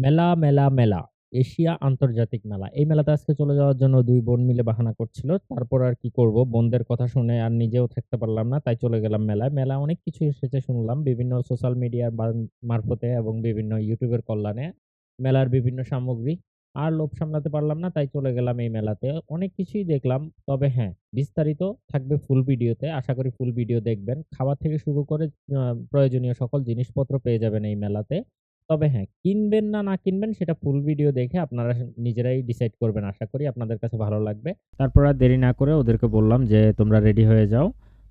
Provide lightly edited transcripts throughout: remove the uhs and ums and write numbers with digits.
মেলা, মেলা, মেলা। এশিয়া আন্তর্জাতিক মেলা। এই মেলাতে আজকে চলে যাওয়ার জন্য ২ বোন মিলে বাহানা করছিল। তারপর আর কি করব? বোনদের কথা শুনে আর নিজেও থাকতে পারলাম না। তাই চলে গেলাম মেলায়। মেলায় অনেক কিছু এসেছে শুনলাম। বিভিন্ন সোশ্যাল মিডিয়ার মারফতে এবং বিভিন্ন ইউটিউবের কল্যাণে মেলার বিভিন্ন সামগ্রী। আর লোভ সামলাতে পারলাম না। তাই চলে গেলাম এই মেলাতে। অনেক কিছুই দেখলাম। তবে হ্যাঁ, বিস্তারিত থাকবে ফুল ভিডিওতে। আশা করি ফুল ভিডিও দেখবেন। খাবার থেকে শুরু করে আ প্রয়োজনীয় সকল জিনিসপত্র পেয়ে যাবেন এই মেলাতে। তবে হ্যাঁ, কিনবেন না, না কিনবেন সেটা ফুল ভিডিও দেখে আপনারা নিজেরাই ডিসাইড করবেন। আশা করি আপনাদের কাছে ভালো লাগবে। তারপর আর দেরি না করে ওদেরকে বললাম যে, "তোমরা রেডি হয়ে যাও।"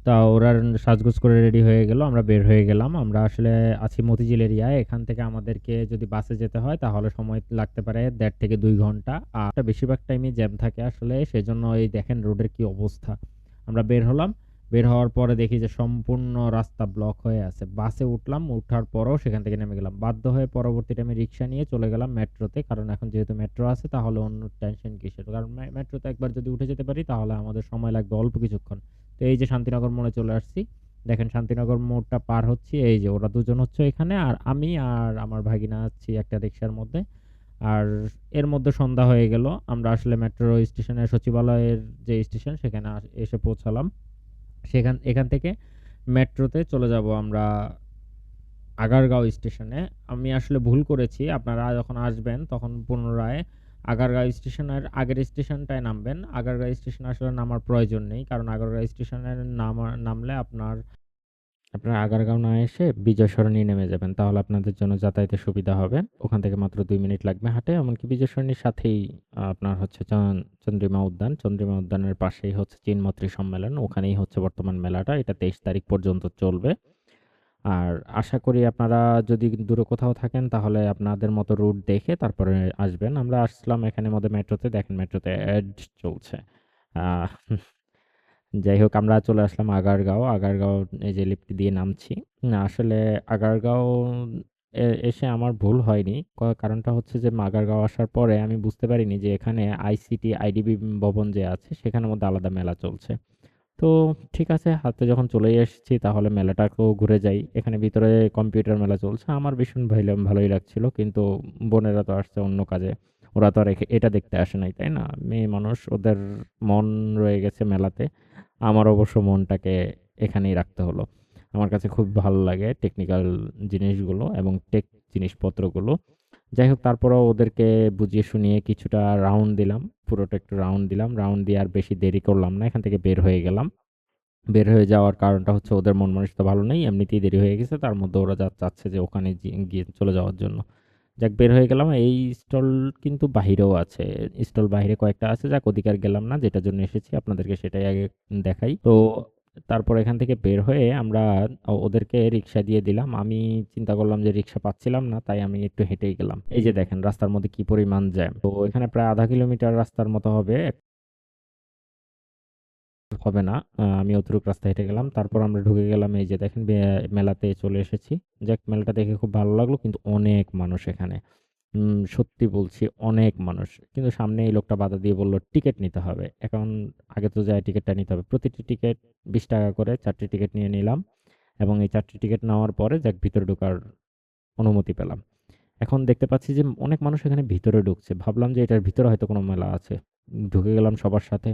তা ওরা সাজগোজ করে রেডি হয়ে গেল। আমরা বের হয়ে গেলাম। আমরা আসলে আছি মতিঝিল এরিয়ায়। এখান থেকে আমাদেরকে যদি বাসে যেতে হয় তাহলে সময় লাগতে পারে ১.৫ থেকে ২ ঘন্টা। আর বেশিরভাগ টাইমই জ্যাম থাকে আসলে। সেজন্য এই দেখেন রোডের কি অবস্থা। আমরা বের হলাম। বের হওয়ার পরে দেখি যে সম্পূর্ণ রাস্তা ব্লক হয়ে আছে। বাসে উঠলাম, উঠার পরেও সেখান থেকে নেমে গেলাম। বাধ্য হয়ে পরবর্তীতে আমি রিক্সা নিয়ে চলে গেলাম মেট্রোতে। কারণ এখন যেহেতু মেট্রো আছে তাহলে অন্য টেনশন কিসের? কারণ মেট্রোতে একবার যদি উঠে যেতে পারি তাহলে আমাদের সময় লাগবে অল্প কিছুক্ষণ। তো এই যে শান্তিনগর মোড়ে চলে আসছি। দেখেন শান্তিনগর মোড়টা পার হচ্ছি। এই যে ওরা দুজন হচ্ছে এখানে আর আমি আর আমার ভাগিনা আছি একটা রিক্সার মধ্যে। আর এর মধ্যে সন্ধ্যা হয়ে গেল। আমরা আসলে মেট্রো স্টেশনের সচিবালয়ের যে স্টেশন সেখানে এসে পৌঁছালাম। এখান থেকে মেট্রোতে চলে যাব আমরা আগারগাঁও স্টেশনে। আমি আসলে ভুল করেছি। আপনারা যখন আসবেন তখন পুনরায় আগারগাঁও স্টেশনের আগের স্টেশনটায় নামবেন। আগারগাঁও স্টেশনে আসলে নামার প্রয়োজন নেই। কারণ আগারগাঁও স্টেশনে নামলে আপনারা আগারগাঁও না এসে বিজয় সরণি নেমে যাবেন। তাহলে আপনাদের জন্য যাতায়াতের সুবিধা হবে। ওখান থেকে মাত্র ২ মিনিট লাগবে হাঁটে। এমনকি বিজয় সরণির সাথেই আপনার হচ্ছে চন্দ্রিমা উদ্যান। চন্দ্রিমা উদ্যানের পাশেই হচ্ছে চীনমৈত্রী সম্মেলন। ওখানেই হচ্ছে বর্তমান মেলাটা। এটা ২৩ তারিখ পর্যন্ত চলবে। আর আশা করি আপনারা যদি দূরে কোথাও থাকেন তাহলে আপনাদের মতো রুট দেখে তারপরে আসবেন। আমরা আসলাম এখানে মধ্যে মেট্রোতে। দেখেন মেট্রোতে এড চলছে। আহ যাই হোক আমরা চলে আসলাম আগারগাঁও। আগারগাঁও এই যে লিফট দিয়ে নামছি। না আসলে আগারগাঁও এসে আমার ভুল হয়নি। কারণটা হচ্ছে যে আগারগাঁও আসার পরে আমি বুঝতে পারিনি যে এখানে আইসিটি আইডিবি ভবন যে আছে সেখানের মধ্যে আলাদা মেলা চলছে। তো ঠিক আছে, হাতে যখন চলেই এসেছি তাহলে মেলাটাকেও ঘুরে যাই। এখানে ভিতরে কম্পিউটার মেলা চলছে। আমার ভীষণ ভালোই লাগছিল। কিন্তু বোনেরা তো আসছে অন্য কাজে। ওরা তো আর এটা দেখতে আসে নাই, তাই না? মেয়ে মানুষ, ওদের মন রয়ে গেছে মেলাতে। আমার অবশ্য মনটাকে এখানেই রাখতে হলো। আমার কাছে খুব ভালো লাগে টেকনিক্যাল জিনিসগুলো এবং টেক জিনিসপত্রগুলো। যাই হোক তারপরেও ওদেরকে বুঝিয়ে শুনিয়ে কিছুটা রাউন্ড দিলাম। পুরোটা একটু রাউন্ড দিলাম। রাউন্ড দিয়ে আর বেশি দেরি করলাম না। এখান থেকে বের হয়ে গেলাম। বের হয়ে যাওয়ার কারণটা হচ্ছে ওদের মন মানসিকতা ভালো নেই। এমনিতেই দেরি হয়ে গেছে। তার মধ্যে ওরা চাচ্ছে যে ওখানে গিয়ে চলে যাওয়ার জন্য। যাক বের হয়ে গেলাম। এই স্টল কিন্তু বাহিরেও আছে। স্টল বাহিরে কয়েকটা আছে। যাক ওদিকে আর গেলাম না। যেটার জন্য এসেছি আপনাদেরকে সেটাই আগে দেখাই। তো তারপর এখান থেকে বের হয়ে আমরা ওদেরকে রিক্সা দিয়ে দিলাম। আমি চিন্তা করলাম যে রিক্সা পাচ্ছিলাম না। তাই আমি একটু হেঁটেই গেলাম। এই যে দেখেন রাস্তার মধ্যে কি পরিমাণ জ্যাম। তো এখানে প্রায় ০.৫ কিলোমিটার রাস্তার মতো হবে না। আমি অতটুক রাস্তা হেঁটে গেলাম। তারপর আমরা ঢুকে গেলাম এই যে দেখেন মেলাতে চলে এসেছি। যাক মেলাটা দেখে খুব ভালো লাগলো। কিন্তু অনেক মানুষ এখানে। সত্যি বলছি অনেক মানুষ। কিন্তু সামনে এই লোকটা বাধা দিয়ে বলল টিকেট নিতে হবে। এখন আগে তো যায়ে টিকেটটা নিতে হবে। প্রতিটি টিকেট ৳২০ করে ৪ টি টিকেট নিয়ে নিলাম এবং এই ৪ টি টিকেট নেওয়ার পরে যাক ভিতরে ঢোকার অনুমতি পেলাম। এখন দেখতে পাচ্ছি যে অনেক মানুষ এখানে ভিতরে ঢুকছে। ভাবলাম যে এটার ভিতরে হয়তো কোনো মেলা আছে। ঢুকে গেলাম সবার সাথে।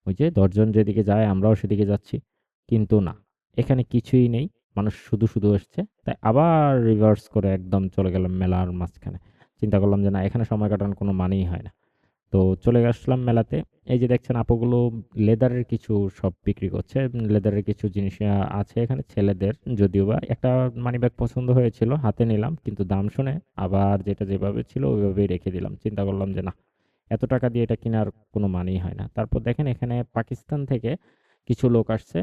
ওই যে ১০ জন যেদিকে যায় আমরাও সেদিকে যাচ্ছি। কিন্তু না, এখানে কিছুই নেই। মানুষ শুধু এসছে। তাই আবার রিভার্স করে একদম চলে গেলাম মেলার মাঝখানে। চিন্তা করলাম যে না এখানে সময় কাটানোর কোনো মানেই হয় না। তো চলে আসলাম মেলাতে। এই যে দেখছেন আপুগুলো লেদারের কিছু সব বিক্রি করছে। লেদারের কিছু জিনিস আছে এখানে ছেলেদের। যদিও বা একটা মানিব্যাগ পছন্দ হয়েছিল, হাতে নিলাম। কিন্তু দাম শুনে আবার যেটা যেভাবে ছিল ওইভাবেই রেখে দিলাম। চিন্তা করলাম যে না এত টাকা দিয়ে এটা কেনার কোনো মানেই হয় না। তারপর দেখেন এখানে পাকিস্তান থেকে কিছু লোক আসছে।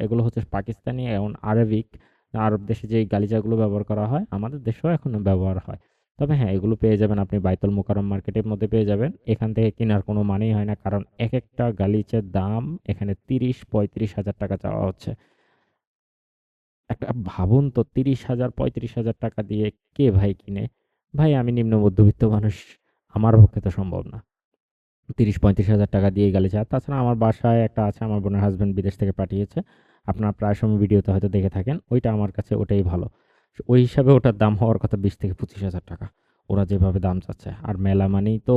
এগুলো হচ্ছে পাকিস্তানি এবং আরবিক। আরব দেশে যেই গালিচাগুলো ব্যবহার করা হয়, আমাদের দেশেও এখনো ব্যবহার হয়। তবে হ্যাঁ, এগুলো পেয়ে যাবেন আপনি বাইতুল মোকাররম মার্কেটের মধ্যে পেয়ে যাবেন। এখান থেকে কেনার কোনো মানেই হয় না। কারণ একেকটা গালিচার দাম এখানে ৩০-৩৫ হাজার টাকা চাওয়া হচ্ছে। একটা ভাবুন তো ৩০,০০০ ৩৫,০০০ টাকা দিয়ে কে ভাই কিনে? ভাই আমি নিম্ন মধ্যবিত্ত মানুষ। আমার পক্ষে তো সম্ভব না। ৩০-৩৫ হাজার টাকা দিয়ে গালিচা। তাছাড়া আমার বাসায় একটা আছে, আমার বোনের হাসব্যান্ড বিদেশ থেকে পাঠিয়েছে। আপনারা প্রায় সময় ভিডিওতে হয়তো দেখে থাকেন। ওইটা আমার কাছে ওটাই ভালো। ওই হিসাবে ওটার দাম হওয়ার কথা ২০-২৫ হাজার টাকা। ওরা যেভাবে দাম চাচ্ছে। আর মেলা মানেই তো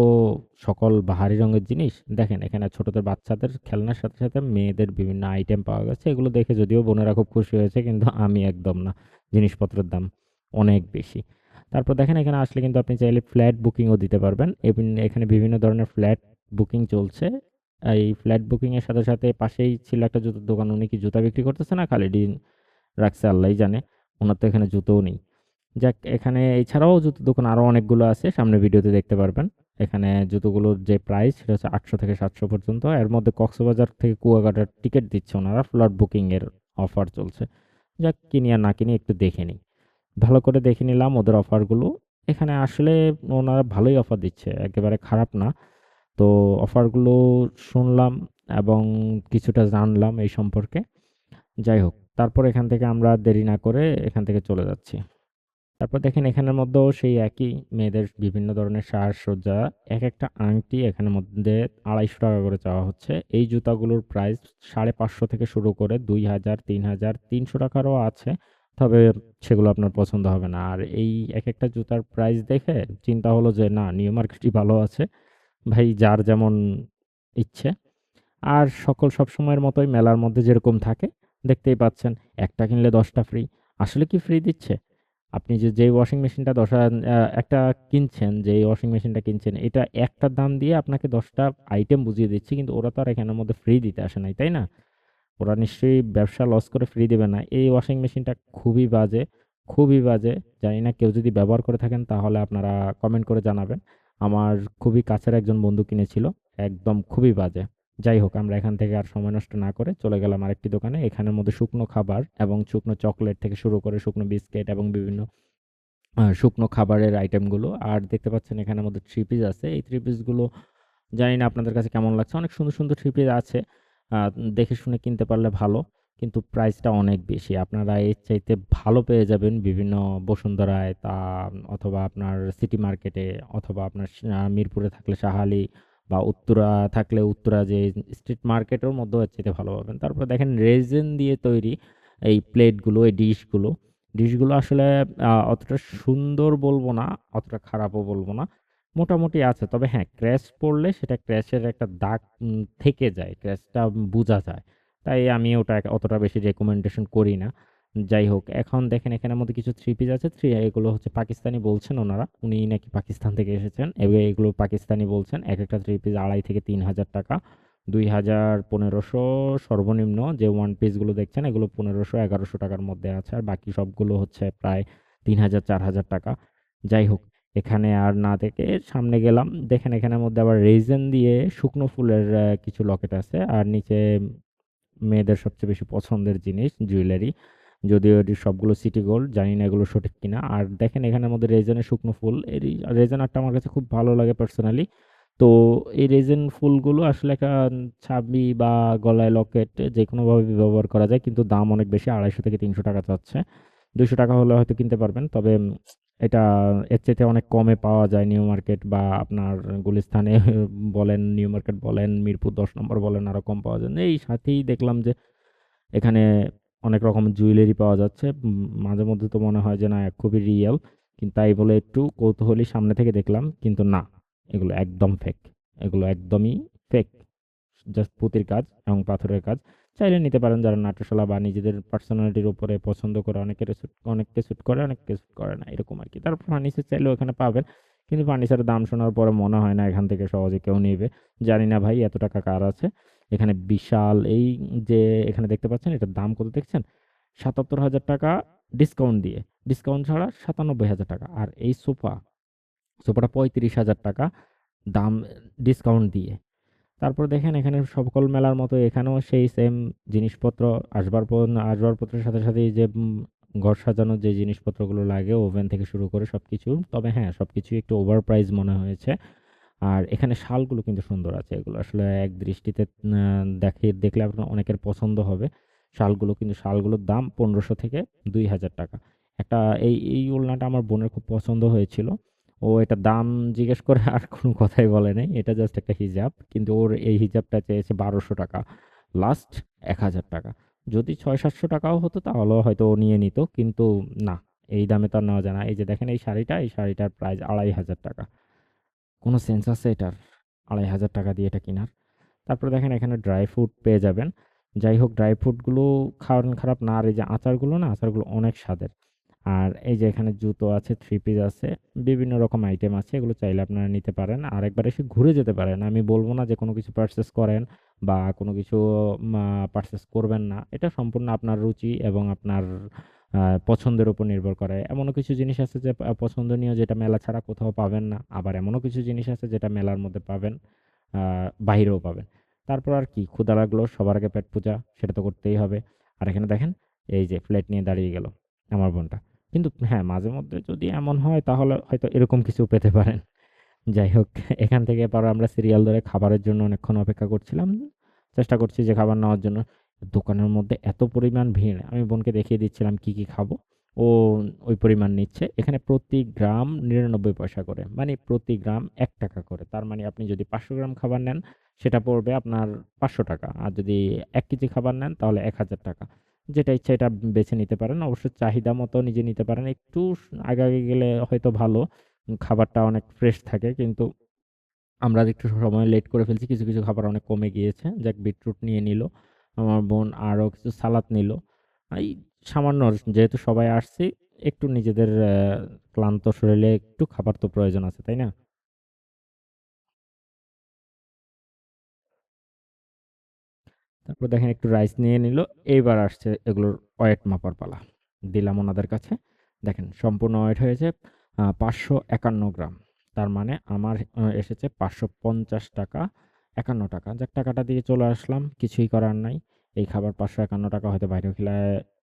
সকল বাহারি রঙের জিনিস। দেখেন এখানে ছোটদের বাচ্চাদের খেলনার সাথে, সাথে মেয়েদের বিভিন্ন আইটেম পাওয়া গেছে। এগুলো দেখে যদিও বোনেরা খুব খুশি হয়েছে কিন্তু আমি একদম না। জিনিসপত্রের দাম অনেক বেশি। তারপর দেখেন এখানে আসলে কিন্তু আপনি চাইলে ফ্ল্যাট বুকিংও দিতে পারবেন। এখানে বিভিন্ন ধরনের ফ্ল্যাট বুকিং চলছে। এই ফ্ল্যাট বুকিং এর সাথে, সাথে পাশেই ছিল একটা জুতোর দোকান। উনি কি জুতা বিক্রি করতেছে না খালি ডিন রাখছে আল্লাহই জানে। উনার তো এখানে জুতোও নেই। যাক এখানে এছাড়াও জুতোর দোকান আরো অনেকগুলো আছে। সামনের ভিডিওতে দেখতে পারবেন। এখানে জুতোগুলোর যে প্রাইস সেটা হচ্ছে ৮০০ থেকে ৭০০ পর্যন্ত। এর মধ্যে কক্সবাজার থেকে কুয়াকাটার টিকেট দিচ্ছে ওনারা। ফ্ল্যাট বুকিং এর অফার চলছে। যাক কিনি আর না কিনি একটু দেখে নিই। ভালো করে দেখে নিলাম ওদের অফারগুলো। এখানে আসলে ওনারা ভালোই অফার দিচ্ছে। একেবারে খারাপ না। তো অফারগুলো শুনলাম এবং কিছুটা জানলাম এই সম্পর্কে। যাই হোক, তারপর এখান থেকে আমরা আর দেরি না করে এখান থেকে চলে যাচ্ছি। তারপর দেখেন এখানের মধ্যেও সেই একই মেয়েদের বিভিন্ন ধরনের সাজসজ্জা। একেকটা আংটি এখানের মধ্যে ৳২৫০ করে চাওয়া হচ্ছে। এই জুতাগুলোর প্রাইস ৳৫৫০ থেকে শুরু করে ৳২,০০০, ৳৩,০০০, ৳৩০০ ও আছে। তবে সেগুলো আপনার পছন্দ হবে না। আর এই একেকটা জুতার প্রাইস দেখে চিন্তা হলো যে না, নিউ মার্কেটই ভালো আছে। ভাই যার যেমন ইচ্ছে। আর সবসময়ের মতোই মেলার মধ্যে যেরকম থাকে দেখতেই পাচ্ছেন, একটা কিনলে ১০ টা ফ্রি। আসলে কি ফ্রি দিচ্ছে? আপনি যেই ওয়াশিং মেশিনটা একটা কিনছেন, যেই ওয়াশিং মেশিনটা কিনছেন, এটা একটার দাম দিয়ে আপনাকে ১০ টা আইটেম বুঝিয়ে দিচ্ছে। কিন্তু ওরা তো আর এখানের মধ্যে ফ্রি দিতে আসে নাই, তাই না? ওরা নিশ্চয়ই ব্যবসা লস করে ফ্রি দেবে না। এই ওয়াশিং মেশিনটা খুবই বাজে, খুবই বাজে। জানি না কেউ যদি ব্যবহার করে থাকেন তাহলে আপনারা কমেন্ট করে জানাবেন। আমার খুবই কাছের একজন বন্ধু কিনেছিল। একদম খুবই বাজে। যাই হোক আমরা এখান থেকে আর সময় নষ্ট না করে চলে গেলাম আরেকটি দোকানে। এখানের মধ্যে শুকনো খাবার এবং শুকনো চকোলেট থেকে শুরু করে শুকনো বিস্কিট এবং বিভিন্ন শুকনো খাবারের আইটেমগুলো। আর দেখতে পাচ্ছেন এখানের মধ্যে থ্রি পিস আছে। এই থ্রি পিসগুলো জানি না আপনাদের কাছে কেমন লাগছে। অনেক সুন্দর, সুন্দর থ্রি পিস আছে। আ দেখে শুনে কিনতে পারলে ভালো। কিন্তু প্রাইসটা অনেক বেশি। আপনারা এর চাইতে ভালো পেয়ে যাবেন বিভিন্ন বসুন্ধরায় অথবা আপনার সিটি মার্কেটে অথবা আপনার মিরপুরে থাকলে শাহালি বা উত্তরা থাকলে উত্তরা যে স্ট্রিট মার্কেটের মধ্যেও এর চাইতে ভালো পাবেন। তারপরে দেখেন রেজিন দিয়ে তৈরি এই প্লেটগুলো, এই ডিশগুলো। ডিশগুলো আসলে অতটা সুন্দর বলব না, অতটা খারাপও বলব না। মোটামুটি আছে। তবে হ্যাঁ, ক্র্যাশ পড়লে সেটা ক্র্যাশের একটা দাগ থেকে যায়। ক্র্যাশটা বুঝা যায়। তাই আমি ওটা অতটা বেশি রিকমেন্ডেশন করি না। যাই হোক, এখন দেখেন এখানের মধ্যে কিছু থ্রি পিস আছে। এগুলো হচ্ছে পাকিস্তানি বলছেন ওনারা। উনি নাকি পাকিস্তান থেকে এসেছেন। এগুলো পাকিস্তানি বলছেন। একেকটা থ্রি পিস ৳২,৫০০ থেকে ৳৩,০০০, ২,০০০, ১৫০০ সর্বনিম্ন যে ওয়ান পিসগুলো দেখছেন এগুলো ৳১৫০০, ৳১১০০ মধ্যে আছে। আর বাকি সবগুলো হচ্ছে প্রায় ৳৩,০০০, ৳৪,০০০। যাই হোক, এখানে আর না দেখে সামনে গেলাম। দেখেন এখানের মধ্যে আবার রেইজিন দিয়ে শুকনো ফুলের কিছু লকেট আছে। আর নিচে মেয়েদের সবচেয়ে বেশি পছন্দের জিনিস জুয়েলারি। যদিও এটি সবগুলো সিটি গোল্ড। জানি না এগুলো সঠিক কিনা। আর দেখেন এখানের মধ্যে রেজিনের শুকনো ফুল। রেজিন আর্টটা আমার কাছে খুব ভালো লাগে পার্সোনালি। তো এই রেজিন ফুলগুলো আসলে একটা চাবি বা গলায় লকেট যেকোনোভাবে ব্যবহার করা যায়। কিন্তু দাম অনেক বেশি। ৳২৫০ থেকে ৳৩০০ চাচ্ছে। ৳২০০ হলে হয়তো কিনতে পারবেন। তবে এটা এর চাইতে অনেক কমে পাওয়া যায় নিউ মার্কেট বা আপনার গুলিস্তানে বলেন, নিউ মার্কেট বলেন, মিরপুর ১০ নম্বর বলেন আরো কম পাওয়া যায়। এই সাথেই দেখলাম যে এখানে অনেক রকম জুয়েলারি পাওয়া যাচ্ছে। মাঝে মধ্যে তো মনে হয় যে না খুবই রিয়াল। কিন্তু তাই বলে একটু কৌতূহলী সামনে থেকে দেখলাম। কিন্তু না, এগুলো একদম ফেক। এগুলো একদমই ফেক। জাস্ট পুঁতির কাজ এবং পাথরের কাজ। চাইলে নিতে পারেন যারা নাট্যশালা বা নিজেদের পার্সোনালিটির উপরে পছন্দ করে। অনেককে স্যুট করে, অনেককে স্যুট করে না। এরকম আরকি। তারপর ফার্নিচার চাইলেও এখানে পাবেন। কিন্তু ফার্নিচারের দাম শোনার পরে মনে হয় না এখান থেকে সহজে কেউ নিবে। জানি না ভাই এত টাকা কার আছে? এখানে বিশাল এই যে এখানে দেখতে পাচ্ছেন এটার দাম কত দেখছেন? ৳৭৭,০০০ ডিসকাউন্ট দিয়ে। ডিসকাউন্ট ছাড়া ৳৯৭,০০০। আর এই সোফাটা ৳৩৫,০০০ দাম ডিসকাউন্ট দিয়ে। তারপর দেখেন এখানে সকল মেলার মতো এখানেও সেই সেম জিনিসপত্র আসবাবপত্রের সাথে সাথে এই যে ঘর সাজানোর যে জিনিসপত্রগুলো লাগে ওভেন থেকে শুরু করে সবকিছু। তবে হ্যাঁ, সবকিছুই একটু ওভার প্রাইস মনে হয়েছে। আর এখানে শালগুলো কিন্তু সুন্দর আছে। এগুলো আসলে এক দৃষ্টিতে দেখলে আপনার অনেকের পছন্দ হবে। শালগুলোর দাম ৳১৫০০ থেকে ৳২,০০০। একটা এই ওড়নাটা আমার বোনের খুব পছন্দ হয়েছিল। ও এটার দাম জিজ্ঞেস করে আর কোনো কথাই বলে নাই। এটা জাস্ট একটা হিজাব। কিন্তু ওর এই হিজাবটা চেয়েছে ৳১২০০। লাস্ট ৳১,০০০। যদি ৳৬০০-৭০০ টাকাও হতো তাহলেও হয়তো ও নিয়ে নিত। কিন্তু না, এই দামে তো আর নেওয়া যায় না। এই যে দেখেন এই শাড়িটার প্রাইস ৳২,৫০০। কোনো সেন্স আছে এটার? ৳২,৫০০ দিয়ে এটা কিনার? তারপরে দেখেন এখানে ড্রাই ফ্রুট পেয়ে যাবেন। যাই হোক ড্রাই ফ্রুটগুলো খাওয়ান খারাপ না। আর এই যে আচারগুলো না, আচারগুলো অনেক স্বাদের। আর এই যে এখানে জুতো আছে, থ্রি পিস আছে, বিভিন্ন রকম আইটেম আছে। এগুলো চাইলে আপনারা নিতে পারেন। আর একবার এসে ঘুরে যেতে পারেন। আমি বলব না যে কোনো কিছু পারচেজ করেন বা কোনো কিছু পারচেজ করবেন না। এটা সম্পূর্ণ আপনার রুচি এবং আপনার পছন্দের উপর নির্ভর করে। এমনও কিছু জিনিস আছে যে পছন্দনীয়, যেটা মেলা ছাড়া কোথাও পাবেন না। আবার এমনও কিছু জিনিস আছে যেটা মেলার মধ্যে পাবেন, বাহিরেও পাবেন। তারপর আর কি, ক্ষুধা লাগলো, সবার আগে পেট পূজা, সেটা তো করতেই হবে। আর এখানে দেখেন এই যে প্লেট নিয়ে দাঁড়িয়ে গেল আমার বোনটা। কিন্তু হ্যাঁ, মাঝে মধ্যে যদি এমন হয় তাহলে হয়তো এরকম কিছু পেতে পারেন। যাই হোক, এখান থেকে পরে আমরা সিরিয়াল ধরে খাবারের জন্য অনেকক্ষণ অপেক্ষা করছিলাম। চেষ্টা করছি যে খাবার নেওয়ার জন্য। দোকানের মধ্যে এত পরিমাণ ভিড়, আমি বোনকে দেখিয়ে দিচ্ছিলাম কি, কি খাবো। ও ওই পরিমাণ নিচ্ছে। এখানে প্রতি গ্রাম ৯৯ পয়সা করে। মানে প্রতি গ্রাম ৳১ করে। তার মানে আপনি যদি ৫০০ গ্রাম খাবার নেন, সেটা পড়বে আপনার ৳৫০০। আর যদি ১ কেজি খাবার নেন তাহলে ৳১,০০০। যেটা ইচ্ছা এটা বেছে নিতে পারেন। অবশ্য চাহিদা মতো নিজে নিতে পারেন। একটু আগাগে গেলে হয়তো ভালো। খাবারটা অনেক ফ্রেশ থাকে। কিন্তু আমরা একটু সময় লেট করে ফেলছি। কিছু, কিছু খাবার অনেক কমে গিয়েছে। যাক, বিটরুট নিয়ে নিল। আমার বোন আরো কিছু সালাদ নিল। এই সামান্য, যেহেতু সবাই আসছি, একটু নিজেদের ক্লান্ত শরীরে একটু খাবার তো প্রয়োজন আছে, তাই না? তারপর দেখেন একটু রাইস নিয়ে নিল। এইবার আসছে এগুলোর ওয়েট মাপার পালা। দিলাম ওনাদের কাছে। দেখেন সম্পূর্ণ ওয়েট হয়েছে ৫৫১ গ্রাম। তার মানে আমার এসেছে ৳৫৫০ ৳৫১। যাক, টাকাটা দিয়ে চলে আসলাম। কিছুই করার নাই। এই খাবার ৳৫৫১ হয়তো বাইরেও খেলে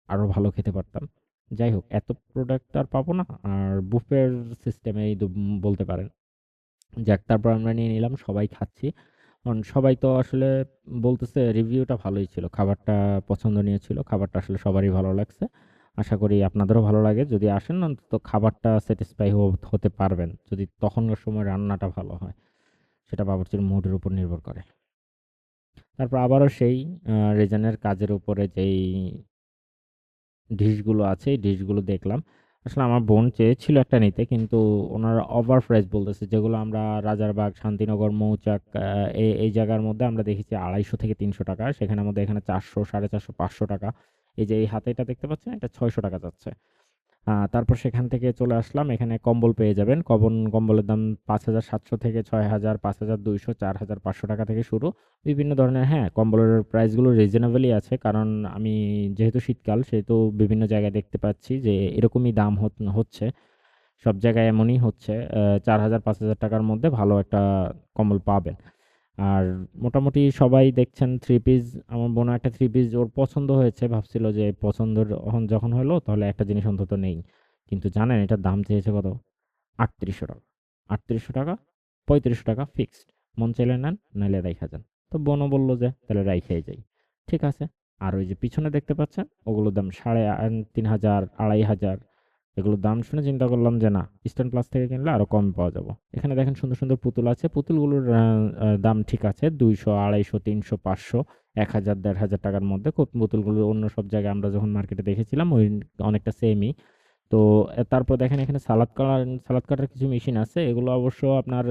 আরো ভালো খেতে পারতাম। যাই হোক, এত প্রোডাক্ট আর পাবো না। আর বুফের সিস্টেমেই বলতে পারেন। যাক, তারপর আমরা নিয়ে নিলাম, সবাই খাচ্ছি। কারণ সবাই তো আসলে বলতেছে রিভিউটা ভালোই ছিল। খাবারটা পছন্দনীয় ছিল। খাবারটা আসলে সবারই ভালো লাগছে। আশা করি আপনাদেরও ভালো লাগে। যদি আসেন অন্তত খাবারটা স্যাটিসফাই হতে পারবেন। যদি তখনকার সময় রান্নাটা ভালো হয়। সেটা বাবুর্চির মুডের উপর নির্ভর করে। তারপর আবারও সেই রেজানের কাজের উপরে যেই ডিশগুলো আছে, এই ডিশগুলো দেখলাম। আসলে আমার বোন চেয়েছিল একটা নিতে, কিন্তু ওনারা ওভার প্রাইস বলতেছে। যেগুলো আমরা রাজারবাগ, শান্তিনগর, মৌচাক, এই জায়গার মধ্যে আমরা দেখেছি ৳২৫০ থেকে ৳৩০০। সেখানের মধ্যে এখানে ৳৪০০, ৳৪৫০, ৳৫০০। এই যে এই হাতে এটা দেখতে পাচ্ছেন, এটা ৳৬০০ চাচ্ছে। তারপর সেখান থেকে চলে আসলাম। এখানে কম্বল পেয়ে যাবেন। কম্বলের দাম ৫,৭০০ থেকে ৬,০০০, ৫,২০০, ৳৪,৫০০ থেকে শুরু। বিভিন্ন ধরনের, হ্যাঁ, কম্বলের প্রাইসগুলো রিজনেবলই আছে। কারণ আমি, যেহেতু শীতকাল, সেহেতু বিভিন্ন জায়গায় দেখতে পাচ্ছি যে এরকমই দাম হচ্ছে। সব জায়গায় এমনই হচ্ছে। ৪,০০০, ৳৫,০০০ মধ্যে ভালো একটা কম্বল পাবেন। আর মোটামুটি সবাই দেখছেন থ্রি পিস। আমার বোনও একটা থ্রি পিস ওর পছন্দ হয়েছে। ভাবছিল যে পছন্দের যখন হলো তাহলে একটা জিনিস অন্তত নেই। কিন্তু জানেন এটার দাম চেয়েছে কত? ৳৩৮০০। ৳৩৮০০, ৳৩৫০ ফিক্সড। মন চাইলে নেন, নাইলে রাইখা যান। তো বোনও বলল যে তাহলে রাইখাই যাই। ঠিক আছে। আর ওই যে পিছনে দেখতে পাচ্ছেন, ওগুলোর দাম ৩,৫০০, ২,৫০০। এগুলোর দাম শুনে চিন্তা করলাম যে না, ইস্টার্ন প্লাস থেকে কিনলে আরো কমে পাওয়া যাবে। এখানে দেখেন সুন্দর, সুন্দর পুতুল আছে। পুতুলগুলোর দাম ঠিক আছে। ২০০, ২৫০, ৩০০, ৫০০, ১,০০০, ৳১,৫০০ মধ্যে। পুতুলগুলো অন্য সব জায়গায় আমরা যখন মার্কেটে দেখেছিলাম ওই অনেকটা সেমই। তো তারপর দেখেন এখানে সালাদ কাটার কিছু মেশিন আছে। এগুলো অবশ্য আপনার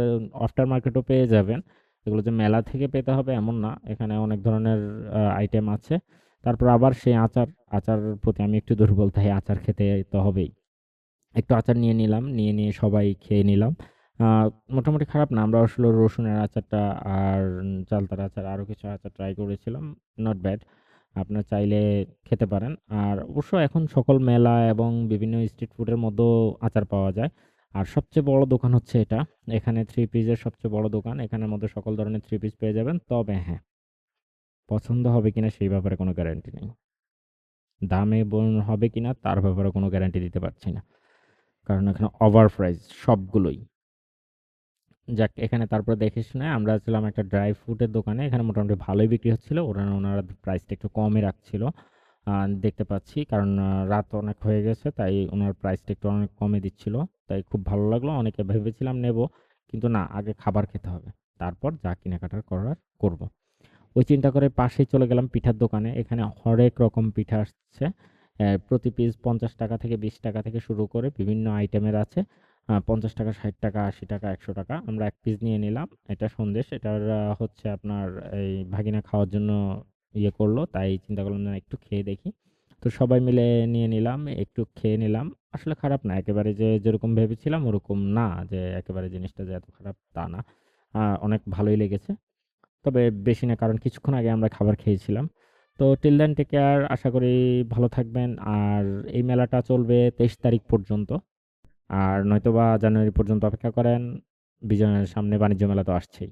আফটার মার্কেটেও পেয়ে যাবেন। এগুলো যে মেলা থেকে পেতে হবে এমন না। এখানে অনেক ধরনের আইটেম আছে। তারপর আবার সেই আচার, আচারের প্রতি আমি একটু দুর্বল, তাই আচার খেতে তো হবেই। একটু আচার নিয়ে নিলাম। নিয়ে সবাই খেয়ে নিলাম। আ মোটামুটি খারাপ না। আমরা আসলে রসুনের আচারটা আর চালতার আচার, আরো কিছু আচার ট্রাই করেছিলাম। Not bad. আপনারা চাইলে খেতে পারেন। আর অবশ্য এখন সকল মেলা এবং বিভিন্ন স্ট্রিট ফুডের মধ্যেও আচার পাওয়া যায়। আর সবচেয়ে বড় দোকান হচ্ছে এটা। এখানে থ্রি পিসের সবচেয়ে বড় দোকান। এখানের মধ্যে সকল ধরনের থ্রি পিস পেয়ে যাবেন। তবে হ্যাঁ, পছন্দ হবে কিনা সেই ব্যাপারে কোনো গ্যারান্টি নেই। দামে হবে কিনা তার ব্যাপারে কোনো গ্যারান্টি দিতে পারছি না। কারণ এখানে ওভার প্রাইস সবগুলোই। যাক, এখানে তারপরে দেখে শুনে আমরা ছিলাম একটা ড্রাই ফ্রুটের দোকানে। এখানে মোটামুটি ভালোই বিক্রি হচ্ছিল। ওনারা প্রাইসটা একটু কমই রাখছিল। দেখতে পাচ্ছি, কারণ রাত অনেক হয়ে গেছে, তাই ওনার প্রাইসটা একটু অনেক কমে দিচ্ছিল। তাই খুব ভালো লাগলো। অনেকে ভেবেছিলাম নেব। কিন্তু না, আগে খাবার খেতে হবে। তারপর যা কেনাকাটার করার করব। ওই চিন্তা করে পাশেই চলে গেলাম পিঠার দোকানে। এখানে হরেক রকম পিঠা আসছে। প্রতি পিস ৳৫০ থেকে ৳২০ থেকে শুরু করে বিভিন্ন আইটেমের আছে। ৳৫০, ৳৬০, ৳৮০, ৳১০০। আমরা ১ পিস নিয়ে নিলাম। এটা সন্দেশ। এটার হচ্ছে আপনার এই ভাগিনা খাওয়ার জন্য ইয়ে করল। তাই চিন্তা করলাম না একটু খেয়ে দেখি। তো সবাই মিলে নিয়ে নিলাম, একটু খেয়ে নিলাম। আসলে খারাপ না। একেবারে যে যেরকম ভেবেছিলাম ওরকম না যে একেবারে জিনিসটা যে এত খারাপ তা না। অনেক ভালোই লেগেছে। তবে বেশি না কারণ কিছুক্ষণ আগে আমরা খাবার খেয়েছিলাম। তো till then take care আশা করি ভালো থাকবেন। আর এই মেলাটা চলবে ২৩ তারিখ পর্যন্ত। আর নয়তোবা জানুয়ারি পর্যন্ত অপেক্ষা করেন। বিজনের সামনে বাণিজ্য মেলা তো আসছেই।